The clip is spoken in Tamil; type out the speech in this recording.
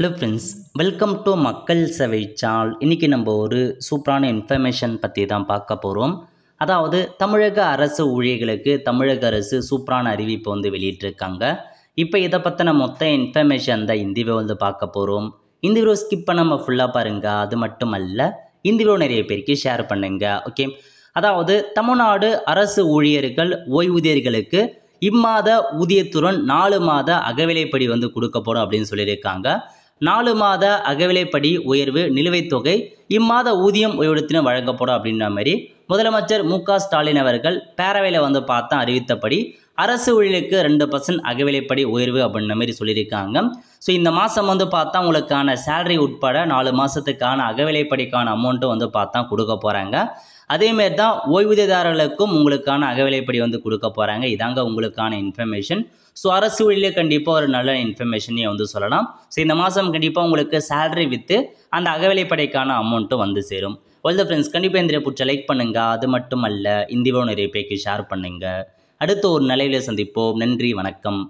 ஹலோ ஃப்ரெண்ட்ஸ், வெல்கம் டு மக்கள் சேவை சேனல். இன்றைக்கி நம்ம ஒரு சூப்பரான இன்ஃபர்மேஷன் பற்றி தான் பார்க்க போகிறோம். அதாவது தமிழக அரசு ஊழியர்களுக்கு தமிழக அரசு சூப்பரான அறிவிப்பு வெளியிட்டிருக்காங்க. இப்போ இதை பற்றின மொத்த இன்ஃபர்மேஷன் தான் இந்த வீடியோ பார்க்க போகிறோம். இந்த வீடியோ ஸ்கிப் பண்ணாமல் ஃபுல்லாக பாருங்கள். அது மட்டும் அல்ல, இந்த வீடியோ நிறைய பேருக்கு ஷேர் பண்ணுங்கள். ஓகே, அதாவது தமிழ்நாடு அரசு ஊழியர்கள் ஓய்வூதியர்களுக்கு இம்மாத ஊதியத்துடன் 4 மாத அகவிலைப்படி கொடுக்கப்படும் அப்படின்னு சொல்லியிருக்காங்க. 4 மாத அகவிலைப்படி உயர்வு நிலுவைத் தொகை இம்மாத ஊதியம் உயர்வுத்தின வழங்கப்படும் அப்படின்ற மாதிரி முதலமைச்சர் மு.க. ஸ்டாலின் அவர்கள் பேரவையில் பார்த்தா அறிவித்தபடி அரசு ஊழியர்களுக்கு 2% அகவிலைப்படி உயர்வு அப்படின்ற மாதிரி சொல்லியிருக்காங்க. ஸோ இந்த மாதம் பார்த்தா உங்களுக்கான சேலரி உட்பட 4 மாதத்துக்கான அகவிலைப்படிக்கான அமௌண்ட்டு பார்த்தா கொடுக்க போகிறாங்க. அதேமாரி தான் ஓய்வூதியதாரர்களுக்கும் உங்களுக்கான அகவிலைப்படி கொடுக்க போகிறாங்க. இதாங்க உங்களுக்கான இன்ஃபர்மேஷன். ஸோ அரசு ஊழியர்கள் கண்டிப்பாக ஒரு நல்ல இன்ஃபர்மேஷனே சொல்லலாம். ஸோ இந்த மாதம் கண்டிப்பாக உங்களுக்கு சேலரி வித்து அந்த அகவிலைப்படிக்கான அமௌண்ட்டும் சேரும். வெல் ஃப்ரெண்ட்ஸ், கண்டிப்பாக இந்த பிடிச்ச லைக் பண்ணுங்கள். அது மட்டும் அல்ல, இந்த வீடியோ நிறைய பேருக்கு ஷேர் பண்ணுங்கள். அடுத்த ஒரு நிலையில் சந்திப்போம். நன்றி, வணக்கம்.